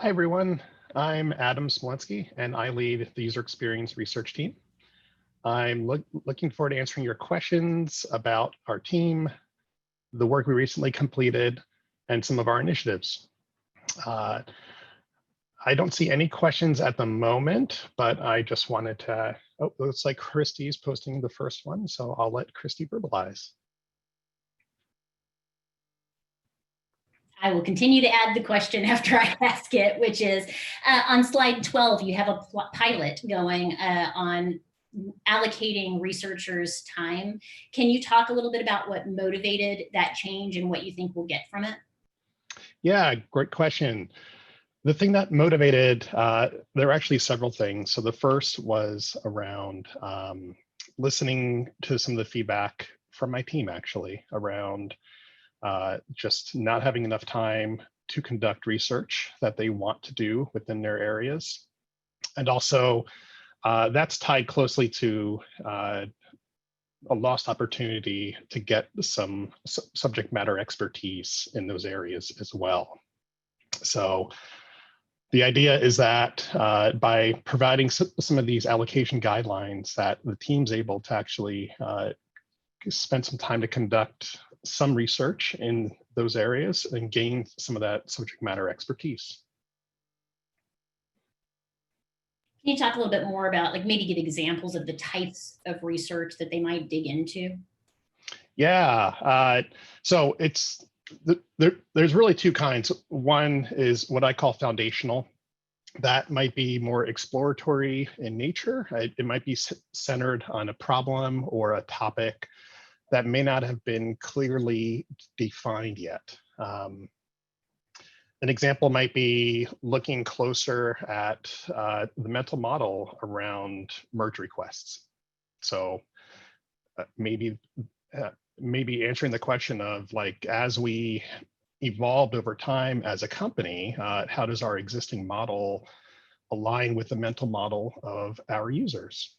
Hi, everyone. I'm Adam Smolensky, and I lead the user experience research team. I'm looking forward to answering your questions about our team, the work we recently completed, and some of our initiatives. I don't see any questions at the moment, but I just wanted to, oh, looks like Christy's posting the first one, so I'll let Christy verbalize. I will continue to add the question after I ask it, which is on slide 12, you have a pilot going on allocating researchers' time. Can you talk a little bit about what motivated that change and what you think we'll get from it? Yeah, great question. The thing that motivated, there were actually several things. So the first was around listening to some of the feedback from my team, actually, around just not having enough time to conduct research that they want to do within their areas. And also, that's tied closely to a lost opportunity to get some subject matter expertise in those areas as well. So the idea is that by providing some of these allocation guidelines, that the team's able to actually spend some time to conduct some research in those areas and gain some of that subject matter expertise. Can you talk a little bit more about, like, maybe give examples of the types of research that they might dig into? Yeah, so there's really two kinds. One is what I call foundational. That might be more exploratory in nature. It might be centered on a problem or a topic that may not have been clearly defined yet. An example might be looking closer at the mental model around merge requests. So maybe answering the question of, like, as we evolved over time as a company, how does our existing model align with the mental model of our users?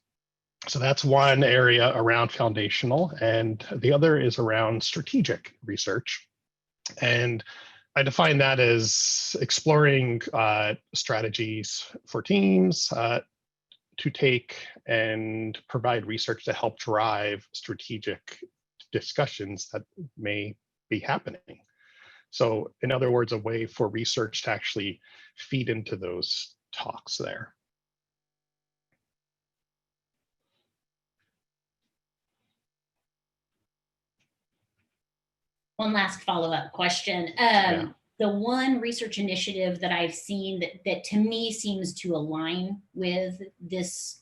So that's one area around foundational, and the other is around strategic research. And I define that as exploring strategies for teams to take and provide research to help drive strategic discussions that may be happening. So in other words, a way for research to actually feed into those talks there. One last follow-up question. The one research initiative that I've seen that to me seems to align with this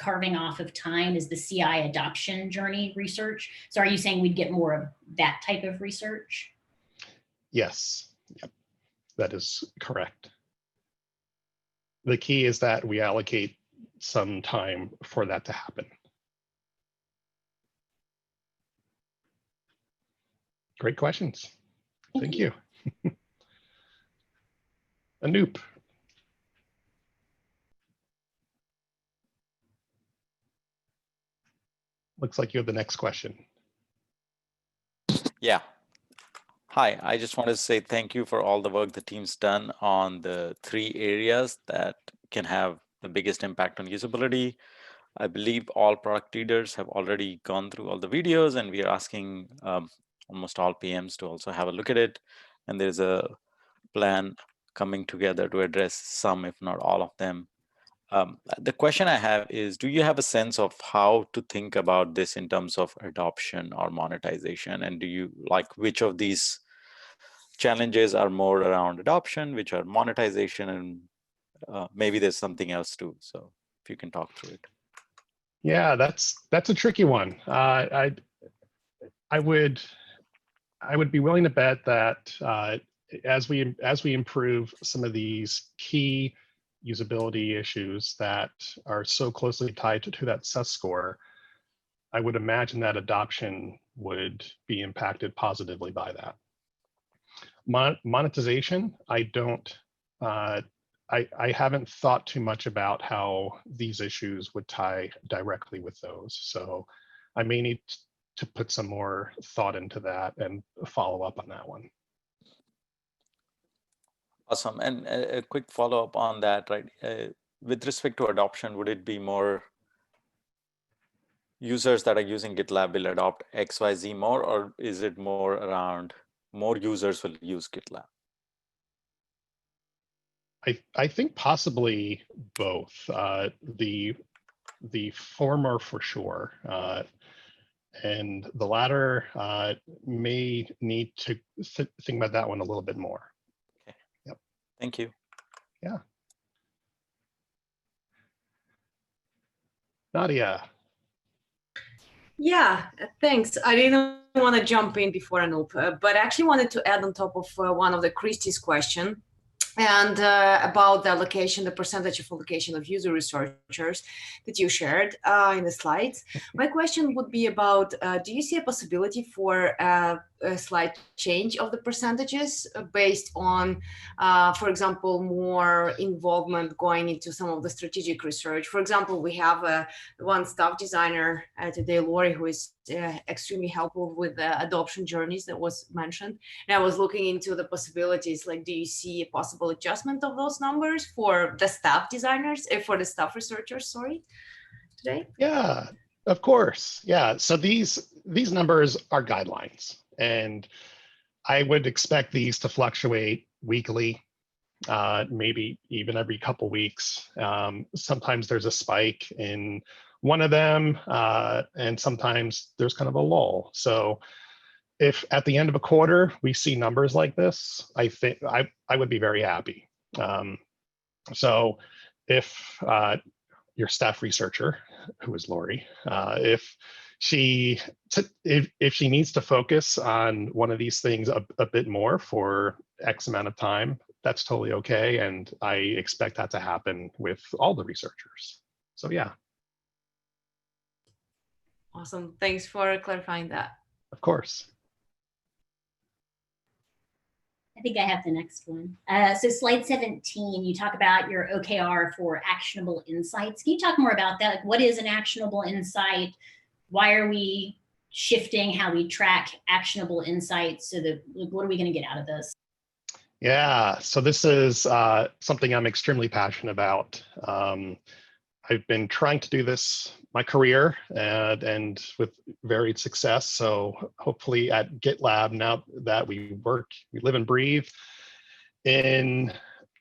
carving off of time is the CI adoption journey research. So are you saying we'd get more of that type of research? Yes, yep, that is correct. The key is that we allocate some time for that to happen. Great questions. Thank you. Anoop. Looks like you have the next question. Yeah. Hi, I just want to say thank you for all the work the team's done on the 3 areas that can have the biggest impact on usability. I believe all product leaders have already gone through all the videos, and we are asking almost all PMs to also have a look at it. And there's a plan coming together to address some, if not all of them. The question I have is, do you have a sense of how to think about this in terms of adoption or monetization? And do you like which of these challenges are more around adoption, which are monetization, and maybe there's something else too? So if you can talk through it. Yeah, that's a tricky one. I would be willing to bet that as we improve some of these key usability issues that are so closely tied to that SUS score, I would imagine that adoption would be impacted positively by that. Monetization, I haven't thought too much about how these issues would tie directly with those. So I may need to put some more thought into that and follow up on that one. Awesome. And a quick follow-up on that, right? With respect to adoption, would it be more users that are using GitLab will adopt XYZ more, or is it more around more users will use GitLab? I think possibly both. The former for sure, and the latter may need to think about that one a little bit more. Okay. Yep. Thank you. Yeah. Nadia. Yeah, thanks. I didn't want to jump in before Anup, but I actually wanted to add on top of one of the Christie's question and about the allocation, the percentage of allocation of user researchers that you shared in the slides. My question would be about, do you see a possibility for a slight change of the percentages based on, for example, more involvement going into some of the strategic research? For example, we have one staff designer today, Lori, who is extremely helpful with the adoption journeys that was mentioned. And I was looking into the possibilities, like, do you see a possible adjustment of those numbers for the staff designers, for the staff researchers, sorry, today? Yeah, of course. Yeah, so these numbers are guidelines, and I would expect these to fluctuate weekly, maybe even every couple weeks. Sometimes there's a spike in one of them, and sometimes there's kind of a lull. So if at the end of a quarter we see numbers like this, I think I would be very happy. So if your staff researcher, who is Lori, if she needs to focus on one of these things a bit more for X amount of time, that's totally okay. And I expect that to happen with all the researchers. So yeah. Awesome. Thanks for clarifying that. Of course. I think I have the next one. So slide 17, you talk about your OKR for actionable insights. Can you talk more about that? Like, what is an actionable insight? Why are we shifting how we track actionable insights? So that, like, what are we going to get out of this? Yeah, so this is something I'm extremely passionate about. I've been trying to do this my career and with varied success. So hopefully at GitLab, now that we live and breathe in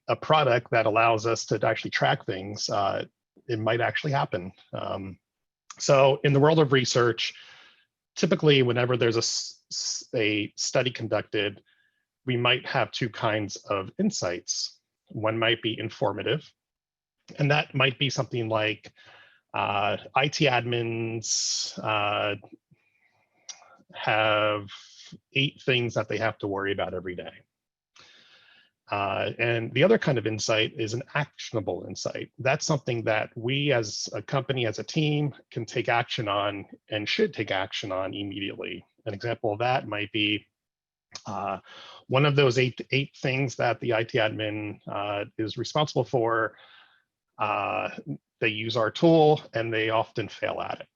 a product that allows us to actually track things, it might actually happen. So in the world of research, typically whenever there's a study conducted, we might have two kinds of insights. One might be informative, and that might be something like IT admins have 8 things that they have to worry about every day. And the other kind of insight is an actionable insight. That's something that we as a company, as a team, can take action on and should take action on immediately. An example of that might be one of those eight things that the IT admin is responsible for. They use our tool and they often fail at it.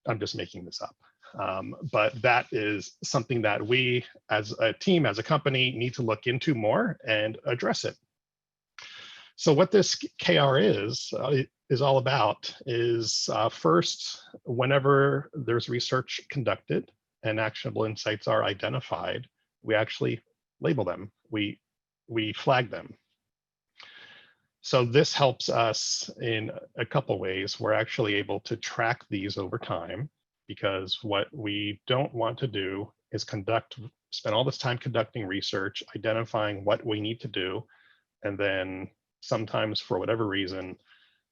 I'm just making this up. But that is something that we as a team, as a company, need to look into more and address it. So what this KR is all about is first, whenever there's research conducted and actionable insights are identified, we actually label them, we flag them. So this helps us in a couple ways. We're actually able to track these over time, because what we don't want to do is spend all this time conducting research, identifying what we need to do, and then sometimes for whatever reason,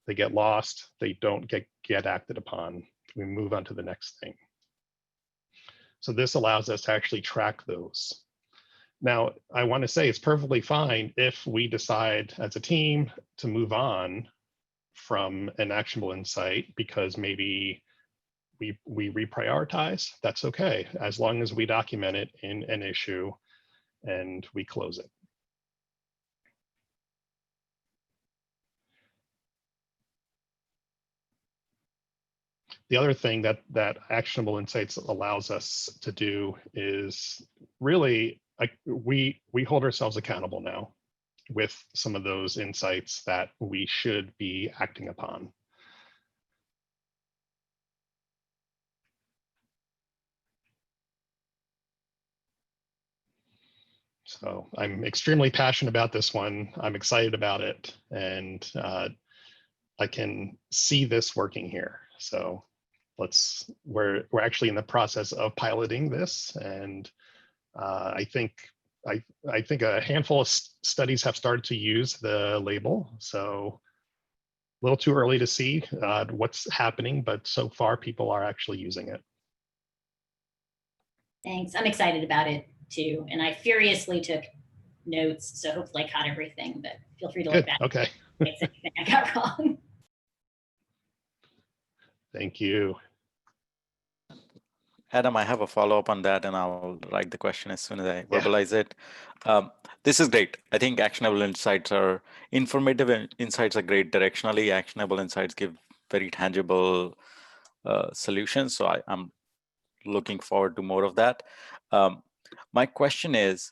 they get lost, they don't get acted upon. We move on to the next thing. So this allows us to actually track those. Now, I want to say it's perfectly fine if we decide as a team to move on from an actionable insight because maybe we reprioritize. That's okay, as long as we document it in an issue and we close it. The other thing that actionable insights allows us to do is really, we hold ourselves accountable now. with some of those insights that we should be acting upon. So I'm extremely passionate about this one. I'm excited about it, and I can see this working here. So we're actually in the process of piloting this, and I think a handful of studies have started to use the label. So a little too early to see what's happening, but so far people are actually using it. Thanks. I'm excited about it too. And I furiously took notes, so hopefully I caught everything, but feel free to look Good. back. Okay. If there's anything I got wrong. Thank you. Adam, I have a follow-up on that, and I'll write the question as soon as I Yeah. verbalize it. This is great. I think actionable insights are informative, and insights are great directionally. Actionable insights give very tangible solutions. So I'm looking forward to more of that. My question is,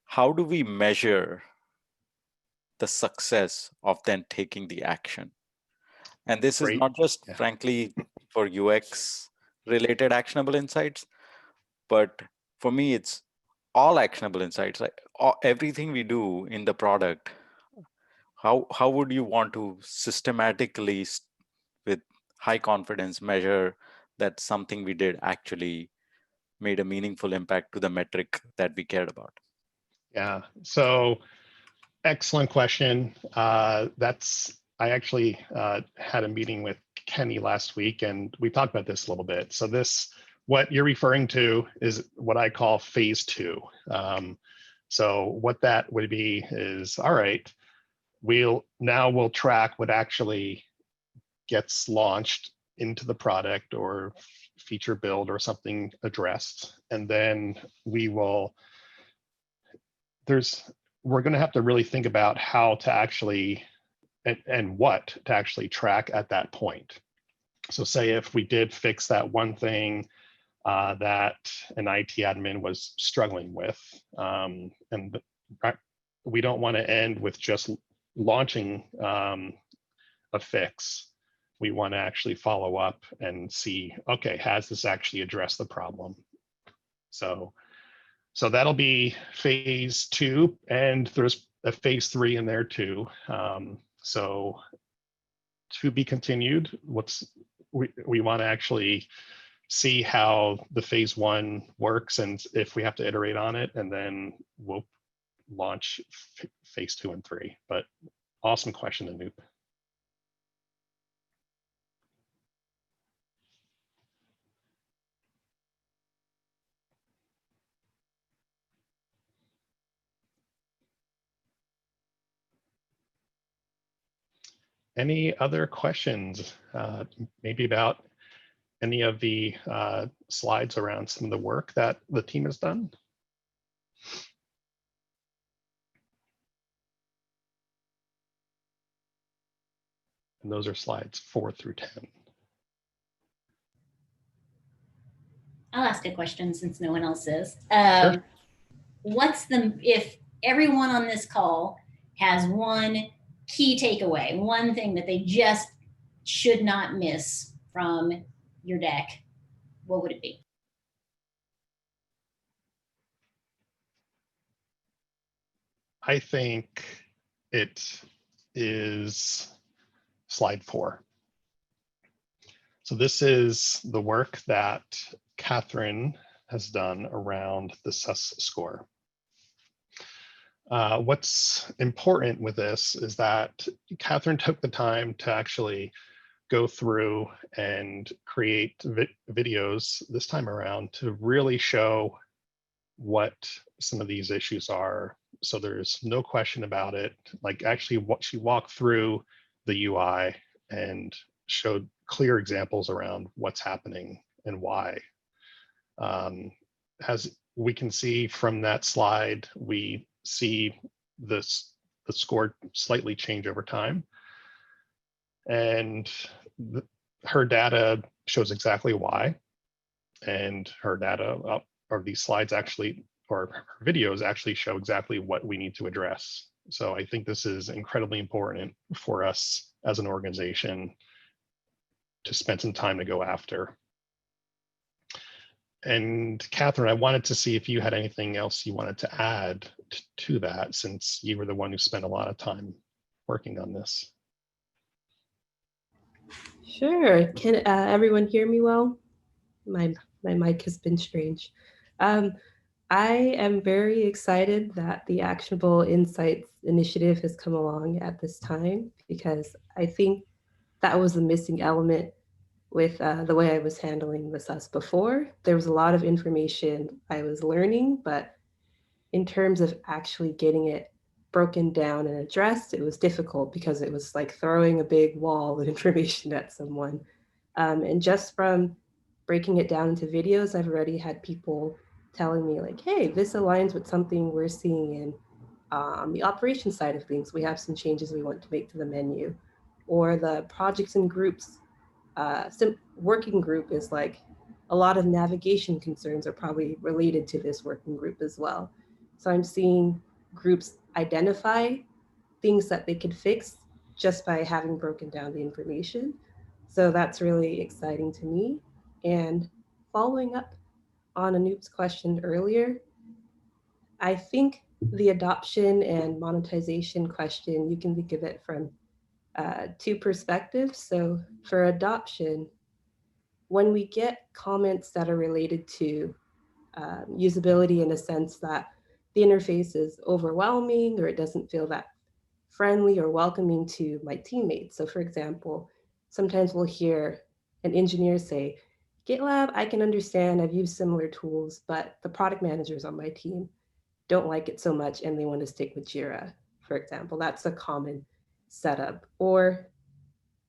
how do we measure the success of then taking the action? And this is Great. not just, Yeah. frankly, for UX related actionable insights, but for me, it's all actionable insights. Like everything we do in the product, how would you want to systematically, with high confidence, measure that something we did actually made a meaningful impact to the metric that we cared about? Yeah. So excellent question. I actually had a meeting with Kenny last week, and we talked about this a little bit. So what you're referring to is what I call phase 2. So what that would be is, all right, we'll track what actually gets launched into the product or feature build or something addressed, and then we're going to have to really think about how to actually and what to actually track at that point. So say if we did fix that one thing that an IT admin was struggling with, and we don't want to end with just launching a fix. We want to actually follow up and see, okay, has this actually addressed the problem? So that'll be phase 2, and there's a phase 3 in there too. So to be continued. We want to actually see how the phase 1 works, and if we have to iterate on it, and then we'll launch phase 2 and 3. But awesome question, Anoop. Any other questions, maybe about any of the slides around some of the work that the team has done? And those are slides 4 through 10. I'll ask a question since no one else is. Sure. If everyone on this call has one key takeaway, one thing that they just should not miss from your deck, what would it be? I think it is slide 4. So this is the work that Catherine has done around the SUS score. What's important with this is that Catherine took the time to actually go through and create videos this time around to really show what some of these issues are. So there's no question about it. Like actually what she walked through the UI and showed clear examples around what's happening and why. As we can see from that slide, we see the score slightly change over time. And her data shows exactly why. And her data, or these slides actually, or her videos actually show exactly what we need to address. So I think this is incredibly important for us as an organization to spend some time to go after. And Catherine, I wanted to see if you had anything else you wanted to add to that, since you were the one who spent a lot of time working on this. Sure. Can everyone hear me well? My mic has been strange. I am very excited that the Actionable Insights initiative has come along at this time, because I think that was the missing element with the way I was handling the SUS before. There was a lot of information I was learning, but in terms of actually getting it broken down and addressed, it was difficult because it was like throwing a big wall of information at someone. And just from breaking it down into videos, I've already had people telling me like, hey, this aligns with something we're seeing in the operations side of things. We have some changes we want to make to the menu. Or the projects and groups working group is like, a lot of navigation concerns are probably related to this working group as well. So I'm seeing groups identify things that they could fix just by having broken down the information. So that's really exciting to me. And following up on Anoop's question earlier, I think the adoption and monetization question, you can think of it from two perspectives. So for adoption, when we get comments that are related to usability in a sense that the interface is overwhelming or it doesn't feel that friendly or welcoming to my teammates. So for example, sometimes we'll hear an engineer say, GitLab, I can understand, I've used similar tools, but the product managers on my team don't like it so much and they want to stick with Jira, for example. That's a common setup. Or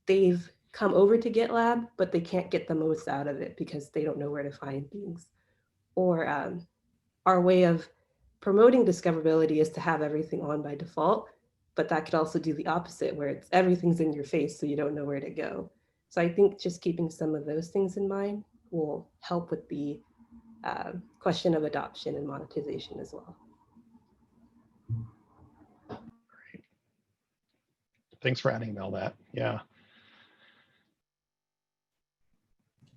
they've come over to GitLab, but they can't get the most out of it because they don't know where to find things. Or our way of promoting discoverability is to have everything on by default, but that could also do the opposite where it's everything's in your face so you don't know where to go. So I think just keeping some of those things in mind will help with the question of adoption and monetization as well. Great. Thanks for adding all that. Yeah.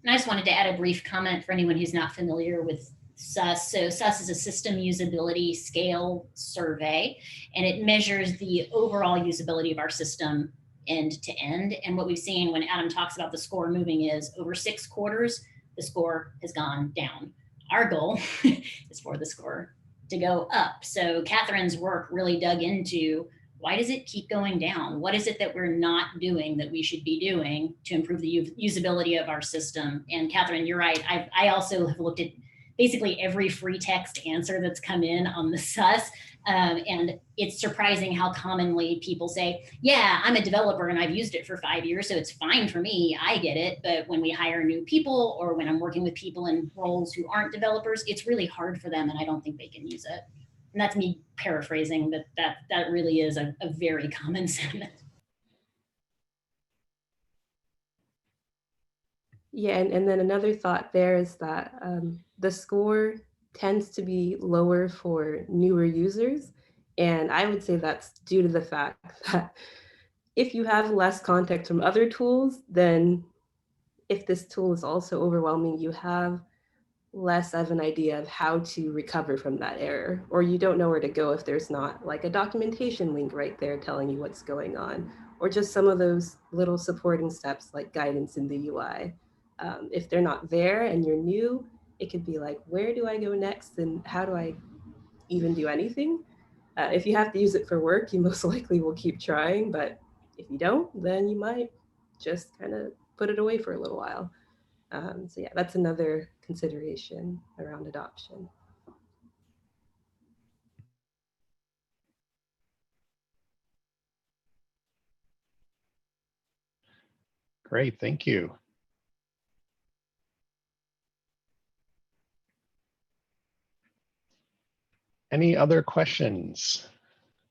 And I just wanted to add a brief comment for anyone who's not familiar with SUS. So SUS is a system usability scale survey, and it measures the overall usability of our system end to end. And what we've seen when Adam talks about the score moving is over 6 quarters, the score has gone down. Our goal is for the score to go up. So Catherine's work really dug into, why does it keep going down? What is it that we're not doing that we should be doing to improve the usability of our system? And Catherine, you're right. I also have looked at basically every free text answer that's come in on the SUS. And it's surprising how commonly people say, yeah, I'm a developer and I've used it for 5 years, so it's fine for me, I get it. But when we hire new people or when I'm working with people in roles who aren't developers, it's really hard for them and I don't think they can use it. And that's me paraphrasing, but that really is a very common sentiment. Yeah, and then another thought there is that the score tends to be lower for newer users. And I would say that's due to the fact that if you have less context from other tools, then if this tool is also overwhelming, you have less of an idea of how to recover from that error, or you don't know where to go if there's not like a documentation link right there telling you what's going on, or just some of those little supporting steps like guidance in the UI. If they're not there and you're new, it could be like, where do I go next and how do I even do anything? If you have to use it for work, you most likely will keep trying, but if you don't, then you might just kind of put it away for a little while. So yeah, that's another consideration around adoption. Great, thank you. Any other questions?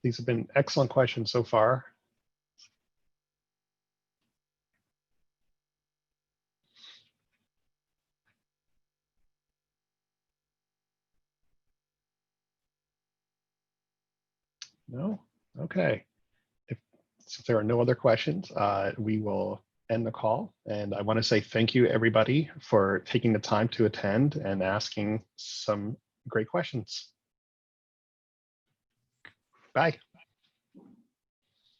These have been excellent questions so far. No? Okay. If there are no other questions, we will end the call. And I want to say thank you, everybody, for taking the time to attend and asking some great questions. Bye.